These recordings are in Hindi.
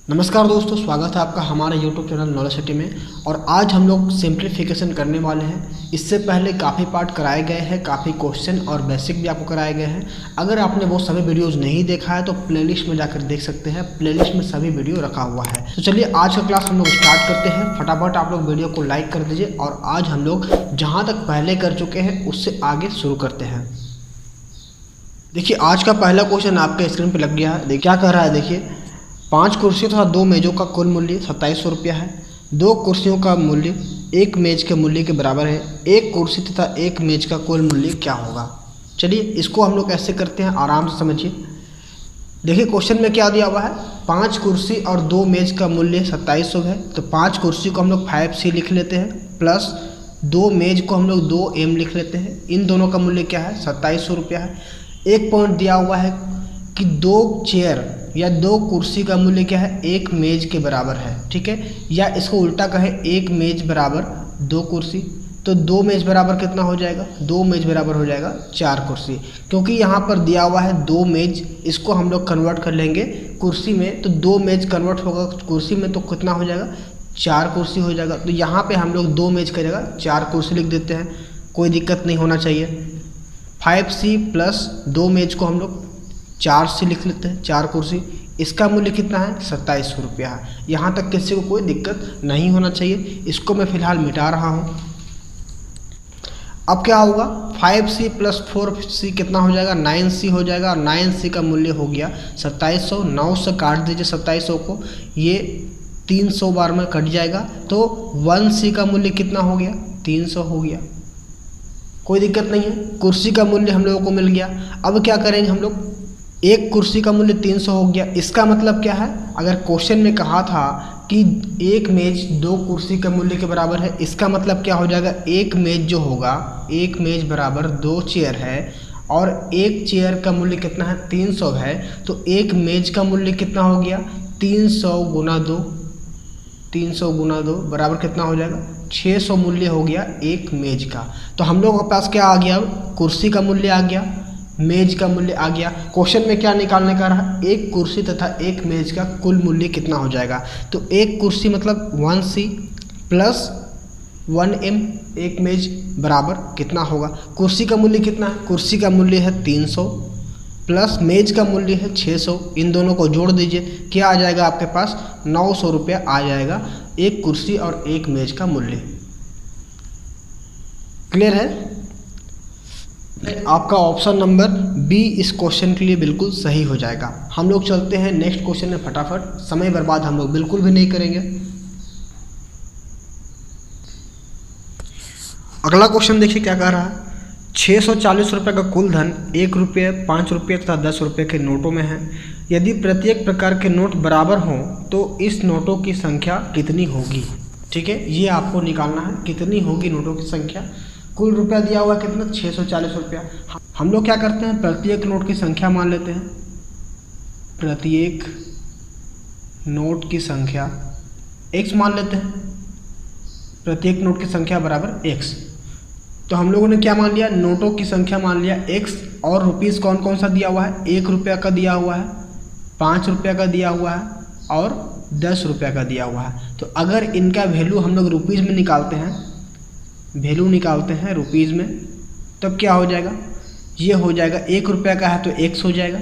नमस्कार दोस्तों, स्वागत है आपका हमारे YouTube चैनल नॉलेज सिटी में। और आज हम लोग सिंप्लीफिकेशन करने वाले हैं। इससे पहले काफ़ी पार्ट कराए गए हैं, काफ़ी क्वेश्चन और बेसिक भी आपको कराए गए हैं। अगर आपने वो सभी वीडियोस नहीं देखा है तो प्लेलिस्ट में जाकर देख सकते हैं। प्लेलिस्ट में सभी वीडियो रखा हुआ है। तो चलिए आज का क्लास हम लोग स्टार्ट करते हैं। फटाफट आप लोग वीडियो को लाइक कर दीजिए। और आज हम लोग जहाँ तक पहले कर चुके हैं उससे आगे शुरू करते हैं। देखिए आज का पहला क्वेश्चन आपके स्क्रीन पर लग गया है। क्या कह रहा है, देखिए 5 कुर्सी तथा 2 मेज़ों का कुल मूल्य 2700 रुपया है। 2 कुर्सियों का मूल्य 1 मेज़ के मूल्य के बराबर है। 1 कुर्सी तथा 1 मेज़ का कुल मूल्य क्या होगा। चलिए इसको हम लोग कैसे करते हैं, आराम से समझिए। देखिए क्वेश्चन में क्या दिया हुआ है, 5 कुर्सी और 2 मेज़ का मूल्य 2700 है। तो 5 कुर्सी को हम लोग 5C लिख लेते हैं, प्लस 2 मेज़ को हम लोग 2M लिख लेते हैं। इन दोनों का मूल्य क्या है, 2700 रुपया है। एक पॉइंट दिया हुआ है कि 2 चेयर या 2 कुर्सी का मूल्य क्या है, 1 मेज़ के बराबर है। ठीक है, या इसको उल्टा कहे 1 मेज़ बराबर 2 कुर्सी। तो 2 मेज़ बराबर कितना हो जाएगा, 2 मेज़ बराबर हो जाएगा 4 कुर्सी। क्योंकि यहाँ पर दिया हुआ है 2 मेज़, इसको हम लोग कन्वर्ट कर लेंगे कुर्सी में। तो 2 मेज़ कन्वर्ट होगा कुर्सी में तो कितना हो जाएगा, 4 कुर्सी हो जाएगा। तो यहाँ पर हम लोग 2 मेज़ का जगह 4 कुर्सी लिख देते हैं, कोई दिक्कत नहीं होना चाहिए। 5C प्लस 2 मेज़ को हम लोग 4C लिख लेते हैं, 4 कुर्सी। इसका मूल्य कितना है, 2700 रुपया है। यहाँ तक किसी को कोई दिक्कत नहीं होना चाहिए। इसको मैं फिलहाल मिटा रहा हूँ। अब क्या होगा, 5C प्लस 4C कितना हो जाएगा, 9C हो जाएगा। और 9C का मूल्य हो गया 2700। 9 से काट दीजिए 2700 को, ये 300 बार में कट जाएगा। तो 1C का मूल्य कितना हो गया, 300 हो गया। कोई दिक्कत नहीं है, कुर्सी का मूल्य हम लोगों को मिल गया। अब क्या करेंगे हम लोग, 1 कुर्सी का मूल्य 300 हो गया। इसका मतलब क्या है, अगर क्वेश्चन में कहा था कि 1 मेज़ 2 कुर्सी के मूल्य के बराबर है, इसका मतलब क्या हो जाएगा, 1 मेज़ जो होगा, 1 मेज़ बराबर 2 चेयर है। और 1 चेयर का मूल्य कितना है, 300 है। तो 1 मेज़ का मूल्य कितना हो गया, 300 गुना 2, 300 गुना 2 बराबर कितना हो जाएगा, 600 मूल्य हो गया 1 मेज़ का। तो हम लोगों के पास क्या आ गया, कुर्सी का मूल्य आ गया, मेज का मूल्य आ गया। क्वेश्चन में क्या निकालने का रहा, 1 कुर्सी तथा 1 मेज का कुल मूल्य कितना हो जाएगा। तो 1 कुर्सी मतलब 1C प्लस 1M 1 मेज बराबर कितना होगा। कुर्सी का मूल्य कितना है, कुर्सी का मूल्य है 300 प्लस मेज का मूल्य है 600। इन दोनों को जोड़ दीजिए, क्या आ जाएगा आपके पास, 900 रुपया आ जाएगा 1 कुर्सी और 1 मेज का मूल्य। क्लियर है। आपका ऑप्शन नंबर बी इस क्वेश्चन के लिए बिल्कुल सही हो जाएगा। हम लोग चलते हैं नेक्स्ट क्वेश्चन में फटाफट, समय बर्बाद हम लोग बिल्कुल भी नहीं करेंगे। अगला क्वेश्चन देखिए क्या कह रहा है, 640 रुपये का कुल धन 1 रुपये, 5 रुपये तथा 10 रुपये के नोटों में है। यदि प्रत्येक प्रकार के नोट बराबर हों तो इस नोटों की संख्या कितनी होगी। ठीक है, ये आपको निकालना है, कितनी होगी नोटों की संख्या। कुल रुपया दिया हुआ कितना, 640 रुपया। हम लोग क्या करते हैं, प्रत्येक नोट की संख्या मान लेते हैं। प्रत्येक नोट की संख्या x मान लेते हैं। प्रत्येक नोट की संख्या बराबर x। तो हम लोगों ने क्या मान लिया, नोटों की संख्या मान लिया x। और रुपीज़ कौन कौन सा दिया हुआ है, 1 रुपया का दिया हुआ है, 5 रुपया का दिया हुआ है और 10 रुपया का दिया हुआ है। तो अगर इनका वैल्यू हम लोग रुपीज़ में निकालते हैं, वैल्यू निकालते हैं रुपीज़ में, तब क्या हो जाएगा, ये हो जाएगा 1 रुपया का है तो x हो जाएगा,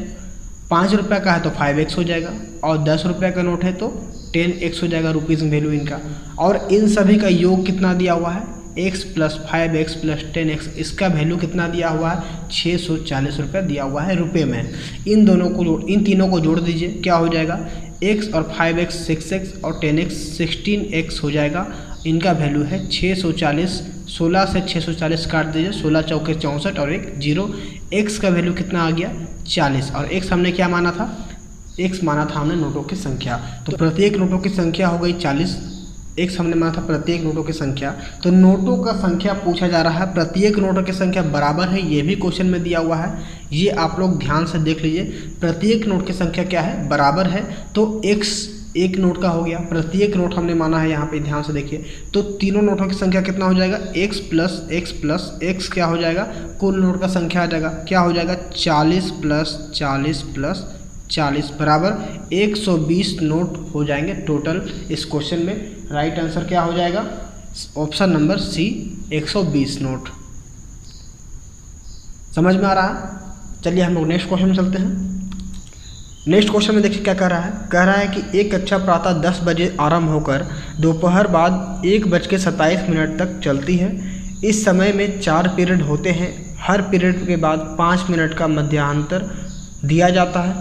5 रुपया का है तो 5x हो जाएगा, और 10 रुपया का नोट है तो 10x हो जाएगा रुपीज़ में वैल्यू इनका। और इन सभी का योग कितना दिया हुआ है, x plus 5x plus 10x। इसका वैल्यू कितना दिया हुआ है, 640 रुपया दिया हुआ है रुपये में। इन तीनों को जोड़ दीजिए, क्या हो जाएगा, x और 5x 6x और 10x 16x हो जाएगा। इनका वैल्यू है 640। 16 से 640 काट दीजिए, 16 चौके 64 और 1 0। x का वैल्यू कितना आ गया, 40। और x हमने क्या माना था, x माना था हमने नोटों की संख्या। तो प्रत्येक नोटों की संख्या हो गई 40। x हमने माना था प्रत्येक नोटों की संख्या। तो नोटों का संख्या पूछा जा रहा है, प्रत्येक नोटों की संख्या बराबर है, ये भी क्वेश्चन में दिया हुआ है। ये आप लोग ध्यान से देख लीजिए, प्रत्येक नोट की संख्या क्या है, बराबर है। तो x 1 नोट का हो गया, प्रत्येक नोट हमने माना है यहाँ पे, ध्यान से देखिए। तो तीनों नोटों की संख्या कितना हो जाएगा, x plus x plus x क्या हो जाएगा, कुल नोट का संख्या आ जाएगा, क्या हो जाएगा, 40 प्लस 40 प्लस 40 बराबर 120 नोट हो जाएंगे टोटल इस क्वेश्चन में। राइट आंसर क्या हो जाएगा? Option number C 120 note. समझ में आ रहा है? चलिए हम लोग नेक्स्ट क्वेश्चन में चलते हैं। नेक्स्ट क्वेश्चन में देखिए क्या कह रहा है कि एक कक्षा प्रातः 10 बजे आरंभ होकर दोपहर बाद 1:27 तक चलती है। इस समय में 4 पीरियड होते हैं। हर पीरियड के बाद 5 मिनट का मध्यांतर दिया जाता है।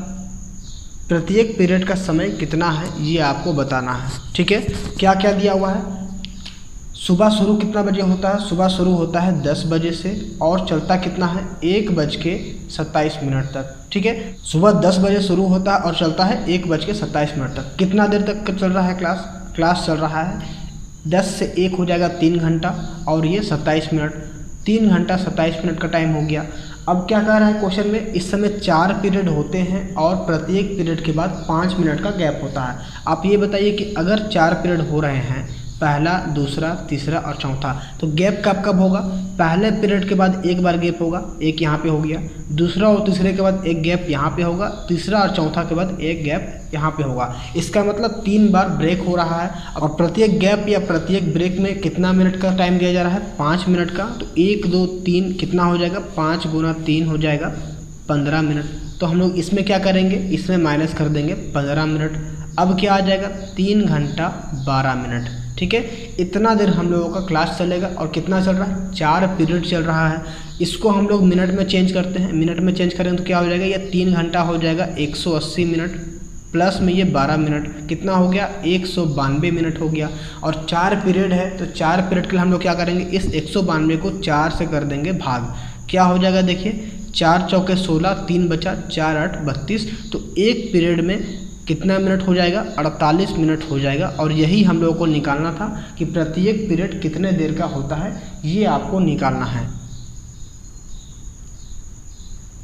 प्रत्येक पीरियड का समय कितना है ये आपको बताना है। ठीक है, क्या क्या दिया हुआ है? सुबह शुरू कितना बजे होता है? सुबह शुरू होता है 10 बजे से और चलता कितना है? 1:27 तक। ठीक है, सुबह 10 बजे शुरू होता है और चलता है 1:27 तक। कितना देर तक चल रहा है क्लास चल रहा है 10 से 1 हो जाएगा 3 घंटा और ये 27 मिनट, 3 घंटा 27 मिनट का टाइम हो गया। अब क्या कह रहा है क्वेश्चन में? इस समय 4 पीरियड होते हैं और प्रत्येक पीरियड के बाद 5 मिनट का गैप होता है। आप ये बताइए कि अगर 4 पीरियड हो रहे हैं, पहला, दूसरा, तीसरा और चौथा, तो गैप कब कब होगा? पहले पीरियड के बाद एक बार गैप होगा, एक यहाँ पे हो गया। दूसरा और तीसरे के बाद एक गैप यहाँ पे होगा। तीसरा और चौथा के बाद एक गैप यहाँ पे होगा। इसका मतलब 3 बार ब्रेक हो रहा है और प्रत्येक गैप या प्रत्येक ब्रेक में कितना मिनट का टाइम दिया जा रहा है? 5 मिनट का। तो 1 2 3 कितना हो जाएगा? 5 × 3 हो जाएगा 15 मिनट। तो हम लोग इसमें क्या करेंगे? इसमें माइनस कर देंगे 15 मिनट। अब क्या आ जाएगा? 3 घंटा 12 मिनट। ठीक है, इतना देर हम लोगों का क्लास चलेगा और कितना चल रहा है? 4 पीरियड चल रहा है। इसको हम लोग मिनट में चेंज करते हैं। मिनट में चेंज करेंगे तो क्या हो जाएगा? ये 3 घंटा हो जाएगा 180 मिनट प्लस में ये 12 मिनट, कितना हो गया? 192 मिनट हो गया। और 4 पीरियड है तो 4 पीरियड के लिए हम लोग क्या करेंगे? इस 192 को 4 से कर देंगे भाग। क्या हो जाएगा? देखिए 4 चौके 16, 3 बचा, 4 8 32। तो एक पीरियड में कितना मिनट हो जाएगा? 48 मिनट हो जाएगा। और यही हम लोगों को निकालना था कि प्रत्येक पीरियड कितने देर का होता है, ये आपको निकालना है।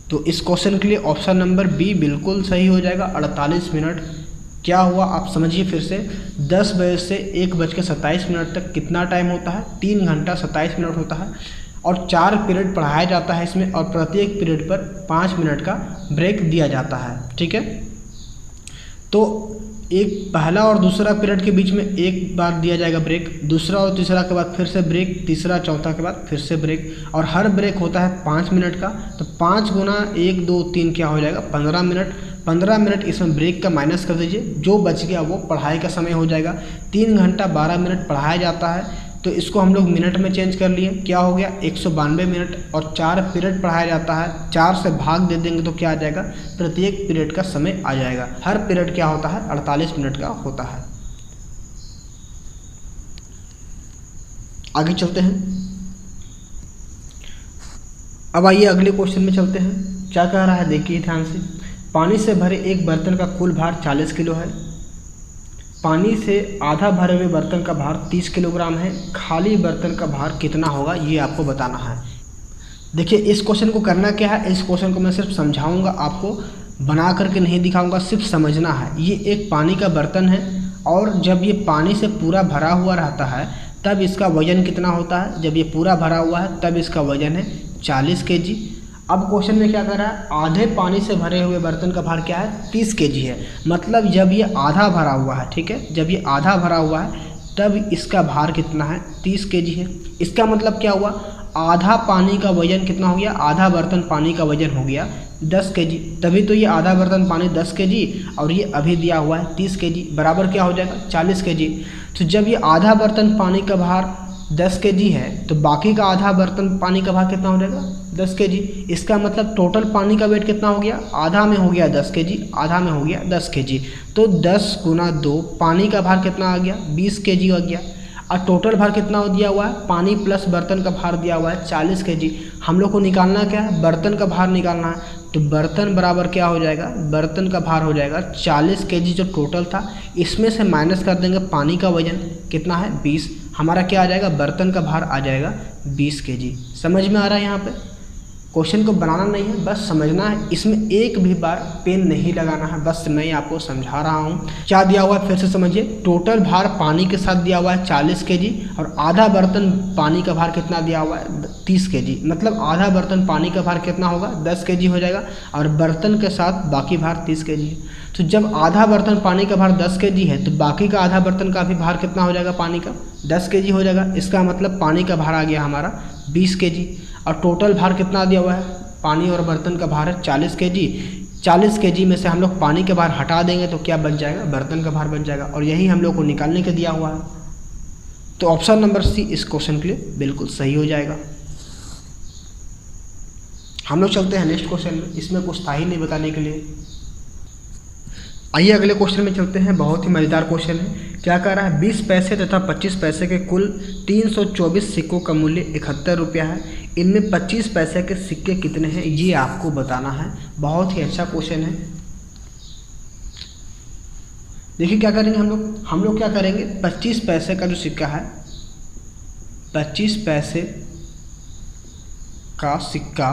तो इस क्वेश्चन के लिए ऑप्शन नंबर बी बिल्कुल सही हो जाएगा, 48 मिनट। क्या हुआ आप समझिए फिर से, 10 बजे से 1:27 तक कितना टाइम होता है? 3 घंटा 27 मिनट होता है और 4 पीरियड पढ़ाया जाता है इसमें और प्रत्येक पीरियड पर 5 मिनट का ब्रेक दिया जाता है। ठीक है, तो एक पहला और दूसरा पीरियड के बीच में एक बार दिया जाएगा ब्रेक, दूसरा और तीसरा के बाद फिर से ब्रेक, तीसरा चौथा के बाद फिर से ब्रेक, और हर ब्रेक होता है 5 मिनट का। तो 5 × 1 2 3 क्या हो जाएगा? 15 मिनट। 15 मिनट इसमें ब्रेक का माइनस कर दीजिए, जो बच गया वो पढ़ाई का समय हो जाएगा। 3 घंटा 12 मिनट पढ़ाया जाता है तो इसको हम लोग मिनट में चेंज कर लिए, क्या हो गया? 192 मिनट। और 4 पीरियड पढ़ाया जाता है, 4 से भाग दे देंगे तो क्या आ जाएगा? प्रत्येक पीरियड का समय आ जाएगा। हर पीरियड क्या होता है? 48 मिनट का होता है। आगे चलते हैं। अब आइए अगले क्वेश्चन में चलते हैं। क्या कह रहा है देखिए ध्यान से। पानी से भरे एक बर्तन का कुल भार 40 किलो है। पानी से आधा भरे हुए बर्तन का भार 30 किलोग्राम है। खाली बर्तन का भार कितना होगा ये आपको बताना है। देखिए इस क्वेश्चन को करना क्या है, इस क्वेश्चन को मैं सिर्फ समझाऊंगा, आपको बना करके नहीं दिखाऊंगा, सिर्फ समझना है। ये एक पानी का बर्तन है और जब ये पानी से पूरा भरा हुआ रहता है तब इसका वजन कितना होता है? जब ये पूरा भरा हुआ है तब इसका वजन है 40 kg। अब क्वेश्चन में क्या कर रहा है? आधे पानी से भरे हुए बर्तन का भार क्या है? 30 kg है। मतलब जब ये आधा भरा हुआ है, ठीक है, जब ये आधा भरा हुआ है तब इसका भार कितना है? 30 kg है। इसका मतलब क्या हुआ? आधा पानी का वजन कितना हो गया? आधा बर्तन पानी का वजन हो गया 10 kg। तभी तो ये आधा बर्तन पानी 10 kg और ये अभी दिया हुआ है 30 kg, बराबर क्या हो जाएगा? 40 kg। तो जब ये आधा बर्तन पानी का भार 10 kg है तो बाकी का आधा बर्तन पानी का भार कितना हो जाएगा? 10 kg। इसका मतलब टोटल पानी का वेट कितना हो गया? आधा में हो गया 10 kg, आधा में हो गया 10 kg। तो 10 × 2 पानी का भार कितना आ गया? 20 kg आ गया। और टोटल भार कितना दिया हुआ है? पानी प्लस बर्तन का भार दिया हुआ है 40 kg। हम लोग को निकालना क्या है? बर्तन का भार निकालना है। तो बर्तन बराबर क्या हो जाएगा? बर्तन का भार हो जाएगा 40 kg जो टोटल था, इसमें से माइनस कर देंगे पानी का वजन कितना है? 20। हमारा क्या आ जाएगा? बर्तन का भार आ जाएगा 20 kg। समझ में आ रहा है यहाँ पे? क्वेश्चन को बनाना नहीं है, बस समझना है। इसमें एक भी बार पेन नहीं लगाना है, बस मैं आपको समझा रहा हूँ। क्या दिया हुआ है फिर से समझिए। टोटल भार पानी के साथ दिया हुआ है 40 kg और आधा बर्तन पानी का भार कितना दिया हुआ है 30 kg। मतलब आधा बर्तन पानी का भार कितना होगा 10 kg हो जाएगा और बर्तन के साथ बाकी भार 30 kg है। तो जब आधा बर्तन पानी का भार 10 kg है तो बाकी का आधा बर्तन का भी भार कितना हो जाएगा पानी का 10 kg हो जाएगा। इसका मतलब पानी का भार आ गया हमारा 20 kg और टोटल भार कितना दिया हुआ है पानी और बर्तन का भार है 40 kg। 40 kg में से हम लोग पानी का भार हटा देंगे तो क्या बच जाएगा बर्तन का भार बच जाएगा और यही हम लोग को निकालने के दिया हुआ है। तो ऑप्शन नंबर सी इस क्वेश्चन के लिए बिल्कुल सही हो जाएगा। हम लोग चलते हैं नेक्स्ट क्वेश्चन में। इसमें कुछ था ही नहीं बताने के लिए। आइए अगले क्वेश्चन में चलते हैं। बहुत ही मज़ेदार क्वेश्चन है। क्या कह रहा है 20 पैसे तथा 25 पैसे के कुल 324 सिक्कों का मूल्य 71 रुपया है। इनमें 25 पैसे के सिक्के कितने हैं ये आपको बताना है। बहुत ही अच्छा क्वेश्चन है। देखिए क्या करेंगे हम लोग क्या करेंगे 25 पैसे का जो सिक्का है 25 पैसे का सिक्का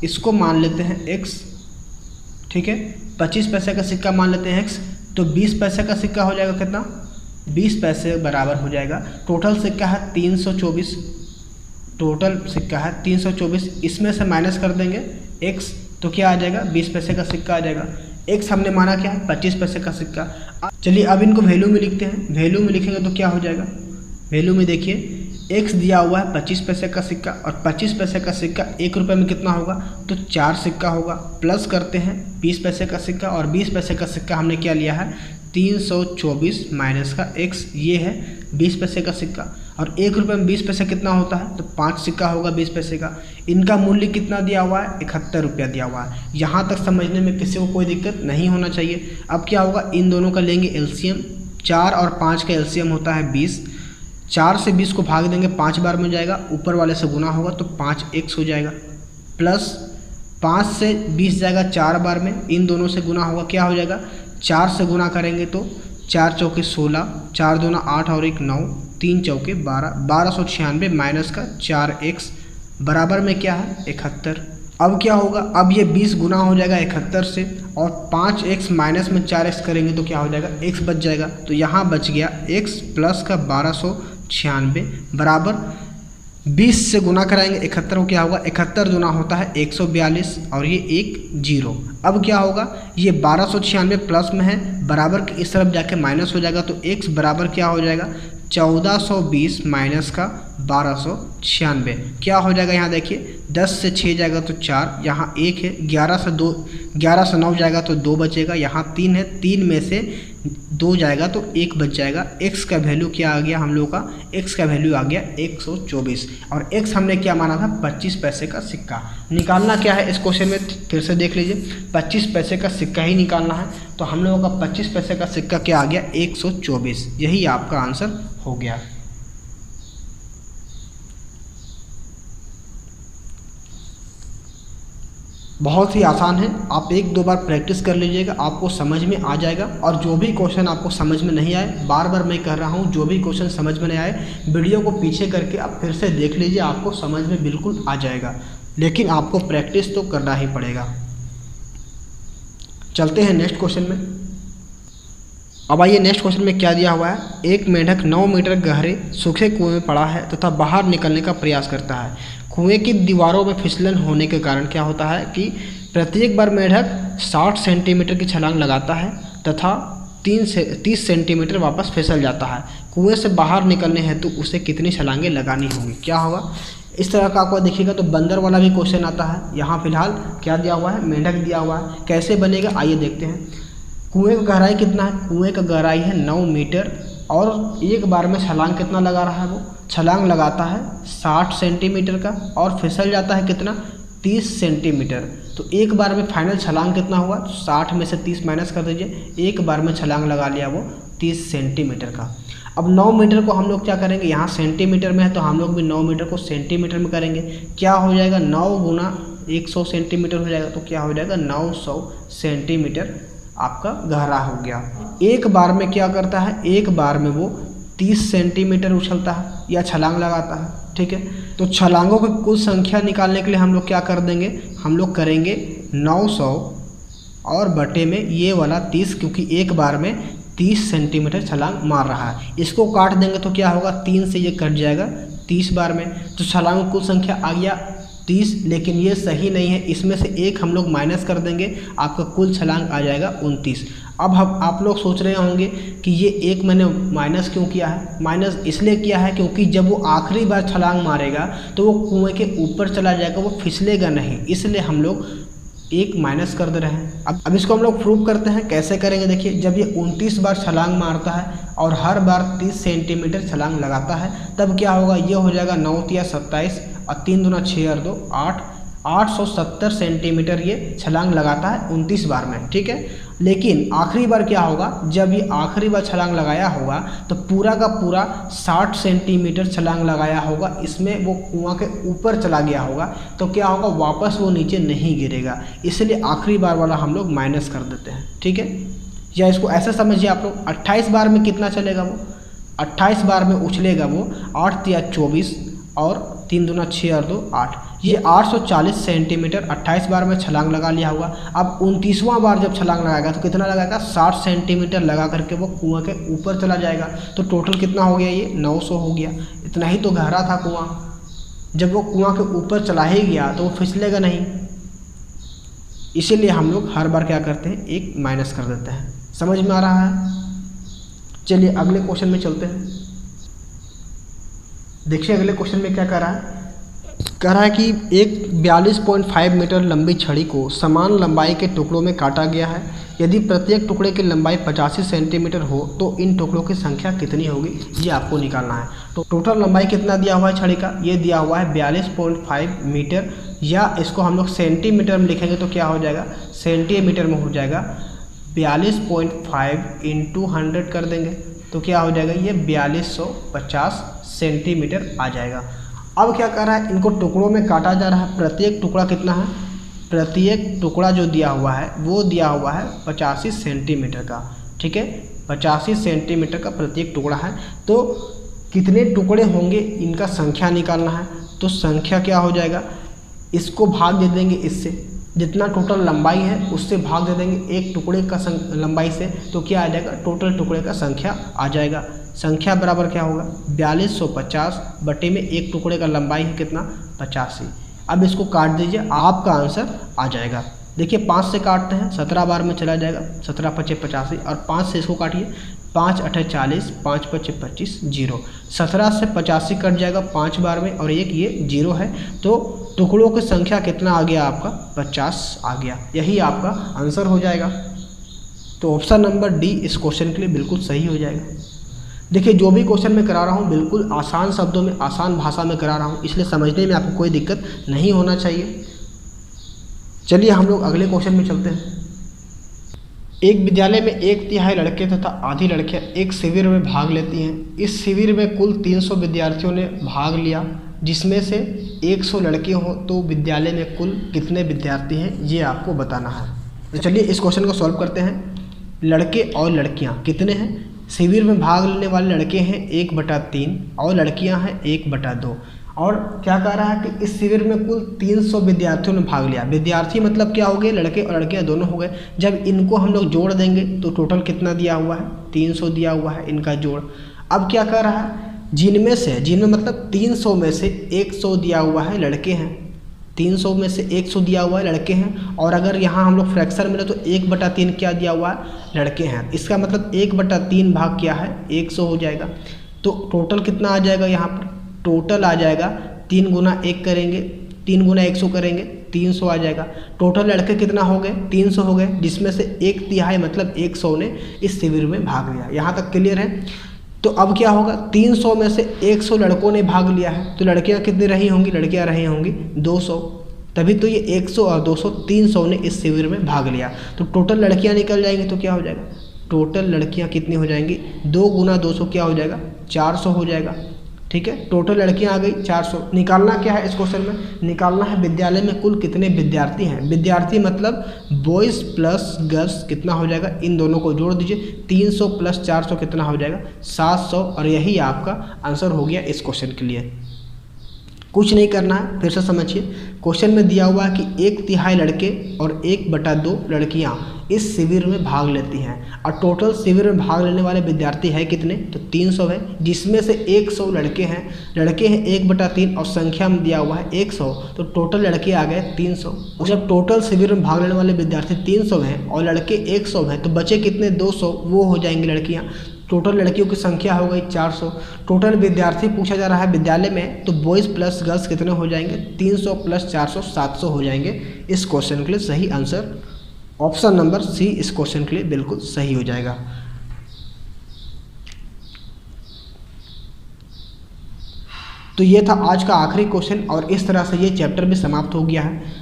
इसको मान लेते हैं x। ठीक है 25 पैसे का सिक्का मान लेते हैं x। तो 20 पैसे का सिक्का हो जाएगा कितना 20 पैसे बराबर हो जाएगा। टोटल सिक्का है 324। टोटल सिक्का है 324। इसमें से माइनस कर देंगे x तो क्या आ जाएगा 20 पैसे का सिक्का आ जाएगा। x हमने माना क्या है 25 पैसे का सिक्का। चलिए अब इनको वैल्यू में लिखते हैं। वैल्यू में लिखेंगे तो क्या हो जाएगा। वैल्यू में देखिए x दिया हुआ है 25 पैसे का सिक्का और 25 पैसे का सिक्का 1 रुपये में कितना होगा तो 4 सिक्का होगा। प्लस करते हैं 20 पैसे का सिक्का और 20 पैसे का सिक्का हमने क्या लिया है 324 माइनस का x ये है 20 पैसे का सिक्का और 1 रुपये में 20 पैसे कितना होता है तो 5 सिक्का होगा 20 पैसे का। इनका मूल्य कितना दिया हुआ है 71 रुपया दिया हुआ है। यहाँ तक समझने में किसी को कोई दिक्कत नहीं होना चाहिए। अब क्या होगा इन दोनों का लेंगे एलसीएम। 4 और 5 का एलसीएम होता है 20। 4 से 20 को भाग देंगे 5 बार में जाएगा, ऊपर वाले से गुना होगा तो 5x हो जाएगा। प्लस 5 से 20 जाएगा 4 बार में, इन दोनों से गुना होगा क्या हो जाएगा 4 से गुना करेंगे तो 4 चौके 16, 4 दूना 8 और 1 9, 3 चौके 12, 1296 माइनस का 4x बराबर में क्या है 71। अब क्या होगा अब ये 20 गुना हो जाएगा 71 से और 5x माइनस में 4x करेंगे तो क्या हो जाएगा x बच जाएगा। तो यहाँ बच गया x प्लस का 1296 बराबर 20 से गुना कराएंगे 71 को क्या होगा 71 गुना होता है 142 और ये 1 0। अब क्या होगा ये 1296 प्लस में है बराबर के इस तरफ जाके माइनस हो जाएगा तो x बराबर क्या हो जाएगा 1420 माइनस का 1296 क्या हो जाएगा। यहाँ देखिए 10 से 6 जाएगा तो 4, यहाँ 1 है, 11 से 9 जाएगा तो 2 बचेगा, यहाँ 3 है, 3 में से 2 जाएगा तो 1 बच जाएगा। x का वैल्यू क्या आ गया हम लोग का x का वैल्यू आ गया 124 और x हमने क्या माना था 25 पैसे का सिक्का। निकालना क्या है इस क्वेश्चन में फिर से देख लीजिए 25 पैसे का सिक्का ही निकालना है। तो हम लोगों का 25 पैसे का सिक्का क्या आ गया 124। यही आपका आंसर हो गया। बहुत ही आसान है, आप 1-2 बार प्रैक्टिस कर लीजिएगा आपको समझ में आ जाएगा। और जो भी क्वेश्चन आपको समझ में नहीं आए, बार बार मैं कह रहा हूँ जो भी क्वेश्चन समझ में नहीं आए वीडियो को पीछे करके आप फिर से देख लीजिए, आपको समझ में बिल्कुल आ जाएगा। लेकिन आपको प्रैक्टिस तो करना ही पड़ेगा। चलते हैं नेक्स्ट क्वेश्चन में। अब आइए नेक्स्ट क्वेश्चन में क्या दिया हुआ है। एक मेंढक 9 मीटर गहरे सूखे कुएं में पड़ा है तथा बाहर निकलने का प्रयास करता है। कुएं की दीवारों में फिसलन होने के कारण क्या होता है कि प्रत्येक बार मेंढक 60 सेंटीमीटर की छलांग लगाता है तथा 30 सेंटीमीटर वापस फिसल जाता है। कुएं से बाहर निकलने हेतु उसे कितनी छलांगें लगानी होंगी। क्या होगा इस तरह का आपको देखिएगा तो बंदर वाला भी क्वेश्चन आता है। यहाँ फिलहाल क्या दिया हुआ है मेंढक दिया हुआ है। कैसे बनेगा आइए देखते हैं। कुएं का गहराई कितना है, कुएं का गहराई है 9 मीटर और एक बार में छलांग कितना लगा रहा है, वो छलांग लगाता है 60 सेंटीमीटर का और फिसल जाता है कितना 30 सेंटीमीटर। तो एक बार में फाइनल छलांग कितना हुआ, 60 में से 30 माइनस कर दीजिए, एक बार में छलांग लगा लिया वो 30 सेंटीमीटर का। अब 9 मीटर को हम लोग क्या करेंगे, यहाँ सेंटीमीटर में है तो हम लोग भी 9 मीटर को सेंटीमीटर में करेंगे। क्या हो जाएगा 9 गुना 100 सेंटीमीटर हो जाएगा, तो क्या हो जाएगा 900 सेंटीमीटर आपका गहरा हो गया। एक बार में क्या करता है, एक बार में वो 30 सेंटीमीटर उछलता है या छलांग लगाता है। ठीक है। तो छलांगों की कुल संख्या निकालने के लिए हम लोग क्या कर देंगे, हम लोग करेंगे 900 और बटे में ये वाला 30, क्योंकि एक बार में 30 सेंटीमीटर छलांग मार रहा है। इसको काट देंगे तो क्या होगा, 3 से ये कट जाएगा 30 बार में। तो छलांगों की कुल संख्या आ गया 30, लेकिन ये सही नहीं है, इसमें से एक हम लोग माइनस कर देंगे, आपका कुल छलांग आ जाएगा 29। अब हम आप लोग सोच रहे होंगे कि ये एक मैंने माइनस क्यों किया है। माइनस इसलिए किया है क्योंकि जब वो आखिरी बार छलांग मारेगा तो वो कुएं के ऊपर चला जाएगा, वो फिसलेगा नहीं, इसलिए हम लोग एक माइनस कर दे रहे हैं। अब इसको हम लोग प्रूव करते हैं। कैसे करेंगे, देखिए जब ये 29 बार छलांग मारता है और हर बार 30 सेंटीमीटर छलांग लगाता है, तब क्या होगा, ये हो जाएगा 9 तिया 27 और 3 दूना 6 और 2 8, 870 सेंटीमीटर ये छलांग लगाता है 29 बार में, ठीक है। लेकिन आखिरी बार क्या होगा, जब ये आखिरी बार छलांग लगाया होगा तो पूरा का पूरा 60 सेंटीमीटर छलांग लगाया होगा, इसमें वो कुआं के ऊपर चला गया होगा, तो क्या होगा, वापस वो नीचे नहीं गिरेगा, इसलिए आखिरी बार वाला हम लोग माइनस कर देते हैं, ठीक है। या इसको ऐसे समझिए आप लोग, 28 बार में कितना चलेगा, वो 28 बार में उछलेगा वो 8 तिया 24 और 3 दूना 6 और 2 8, ये 840 सेंटीमीटर 28 बार में छलांग लगा लिया होगा। अब 29वां बार जब छलांग लगाएगा तो कितना लगाएगा, 60 सेंटीमीटर लगा करके वो कुआं के ऊपर चला जाएगा। तो टोटल कितना हो गया, ये 900 हो गया। इतना ही तो गहरा था कुआं, जब वो कुआं के ऊपर चला ही गया तो वो फिसलेगा नहीं, इसीलिए हम लोग हर बार क्या करते हैं, एक माइनस कर देते हैं। समझ में आ रहा है। चलिए अगले क्वेश्चन में चलते हैं। देखिए अगले क्वेश्चन में क्या कह रहा है कि एक 42.5 मीटर लंबी छड़ी को समान लंबाई के टुकड़ों में काटा गया है। यदि प्रत्येक टुकड़े की लंबाई 85 सेंटीमीटर हो तो इन टुकड़ों की संख्या कितनी होगी, ये आपको निकालना है। तो टोटल लंबाई कितना दिया हुआ है छड़ी का, ये दिया हुआ है 42.5 मीटर, या इसको हम लोग सेंटीमीटर में लिखेंगे तो क्या हो जाएगा, सेंटीमीटर में हो जाएगा 42.5 इंटू 100 कर देंगे तो क्या हो जाएगा, ये 4250 सेंटीमीटर आ जाएगा। अब क्या कर रहा है, इनको टुकड़ों में काटा जा रहा है। प्रत्येक टुकड़ा कितना है, प्रत्येक टुकड़ा जो दिया हुआ है वो दिया हुआ है 85 सेंटीमीटर का, ठीक है। 85 सेंटीमीटर का प्रत्येक टुकड़ा है। तो कितने टुकड़े होंगे इनका संख्या निकालना है। तो संख्या क्या हो जाएगा, इसको भाग दे देंगे इससे, जितना टोटल लंबाई है उससे भाग दे देंगे एक टुकड़े का लंबाई से, तो क्या आ जाएगा, टोटल टुकड़े का संख्या आ जाएगा। संख्या बराबर क्या होगा, 4250 बटे में एक टुकड़े का लंबाई है कितना, 85। अब इसको काट दीजिए, आपका आंसर आ जाएगा। देखिए 5 से काटते हैं, 17 बार में चला जाएगा, 17 पचे 85 और 5 से इसको काटिए, 5 अठे 40, 5 पचे 25 जीरो, 17 से 85 कट जाएगा 5 बार में और एक ये जीरो है। तो टुकड़ों की संख्या कितना आ गया आपका, 50 आ गया। यही आपका आंसर हो जाएगा। तो ऑप्शन नंबर डी इस क्वेश्चन के लिए बिल्कुल सही हो जाएगा। देखिए जो भी क्वेश्चन मैं करा रहा हूँ बिल्कुल आसान शब्दों में, आसान भाषा में करा रहा हूँ, इसलिए समझने में आपको कोई दिक्कत नहीं होना चाहिए। चलिए हम लोग अगले क्वेश्चन में चलते हैं। एक विद्यालय में 1/3 लड़के तथा आधी लड़कियां एक शिविर में भाग लेती हैं। इस शिविर में कुल 300 विद्यार्थियों ने भाग लिया, जिसमें से 100 लड़के हों, तो विद्यालय में कुल कितने विद्यार्थी हैं ये आपको बताना है। तो चलिए इस क्वेश्चन को सॉल्व करते हैं। लड़के और लड़कियां कितने हैं, शिविर में भाग लेने वाले लड़के हैं 1/3 और लड़कियां हैं 1/2। और क्या कह रहा है कि इस शिविर में कुल 300 विद्यार्थियों ने भाग लिया। विद्यार्थी मतलब क्या हो गए, लड़के और लड़कियां दोनों हो गए। जब इनको हम लोग जोड़ देंगे तो टोटल कितना दिया हुआ है, 300 दिया हुआ है इनका जोड़। अब क्या कह रहा है, जिनमें मतलब 300 में से 100 दिया हुआ है लड़के हैं, 300 में से 100 दिया हुआ है लड़के हैं। और अगर यहाँ हम लोग फ्रैक्शन मिले तो 1/3 क्या दिया हुआ है, लड़के हैं। इसका मतलब 1/3 भाग क्या है, 100 हो जाएगा। तो टोटल कितना आ जाएगा, यहाँ पर टोटल आ जाएगा 3 गुना 1 करेंगे, 3 गुना 100 करेंगे, 300 आ जाएगा। टोटल लड़के कितना हो गए, 300 हो गए, जिसमें से 1/3 मतलब 100 ने इस शिविर में भाग लिया। यहाँ तक क्लियर है। तो अब क्या होगा, 300 में से 100 लड़कों ने भाग लिया है, तो लड़कियां कितनी रही होंगी, लड़कियां रही होंगी 200। तभी तो ये 100 और 200 300 ने इस शिविर में भाग लिया। तो टोटल लड़कियां निकल जाएंगी तो क्या हो जाएगा, टोटल लड़कियां कितनी हो जाएंगी, 2 गुना 200 क्या हो जाएगा, 400 हो जाएगा। ठीक है, टोटल लड़कियां आ गई 400। निकालना क्या है इस क्वेश्चन में, निकालना है विद्यालय में कुल कितने विद्यार्थी हैं। विद्यार्थी मतलब बॉयज़ प्लस गर्ल्स कितना हो जाएगा, इन दोनों को जोड़ दीजिए, 300 प्लस 400 कितना हो जाएगा, 700। और यही आपका आंसर हो गया इस क्वेश्चन के लिए। कुछ नहीं करना है, फिर से समझिए। क्वेश्चन में दिया हुआ है कि 1/3 लड़के और 1/2 लड़कियां इस शिविर में भाग लेती हैं और टोटल शिविर में भाग लेने वाले विद्यार्थी है कितने, तो 300 है, जिसमें से 100 लड़के हैं 1/3 और संख्या में दिया हुआ है 100, तो टोटल लड़के आ गए 300। और जब टोटल शिविर में भाग लेने वाले विद्यार्थी 300 हैं और लड़के 100 हैं तो बचे कितने, 200, वो हो जाएंगी लड़कियाँ। टोटल लड़कियों की संख्या हो गई 400। टोटल विद्यार्थी पूछा जा रहा है विद्यालय में, तो बॉयज़ प्लस गर्ल्स कितने हो जाएंगे, 300 + 400 700 हो जाएंगे। इस क्वेश्चन के लिए सही आंसर ऑप्शन नंबर सी इस क्वेश्चन के लिए बिल्कुल सही हो जाएगा। तो ये था आज का आखिरी क्वेश्चन और इस तरह से ये चैप्टर भी समाप्त हो गया है।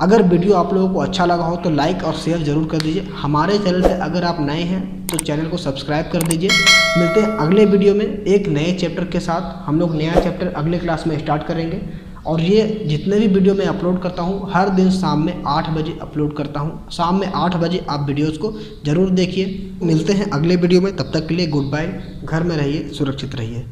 अगर वीडियो आप लोगों को अच्छा लगा हो तो लाइक और शेयर ज़रूर कर दीजिए। हमारे चैनल पे अगर आप नए हैं तो चैनल को सब्सक्राइब कर दीजिए। मिलते हैं अगले वीडियो में एक नए चैप्टर के साथ। हम लोग नया चैप्टर अगले क्लास में स्टार्ट करेंगे और ये जितने भी वीडियो मैं अपलोड करता हूँ हर दिन शाम में 8 बजे अपलोड करता हूँ। शाम में 8 बजे आप वीडियोज़ को ज़रूर देखिए। मिलते हैं अगले वीडियो में, तब तक के लिए गुड बाय। घर में रहिए, सुरक्षित रहिए।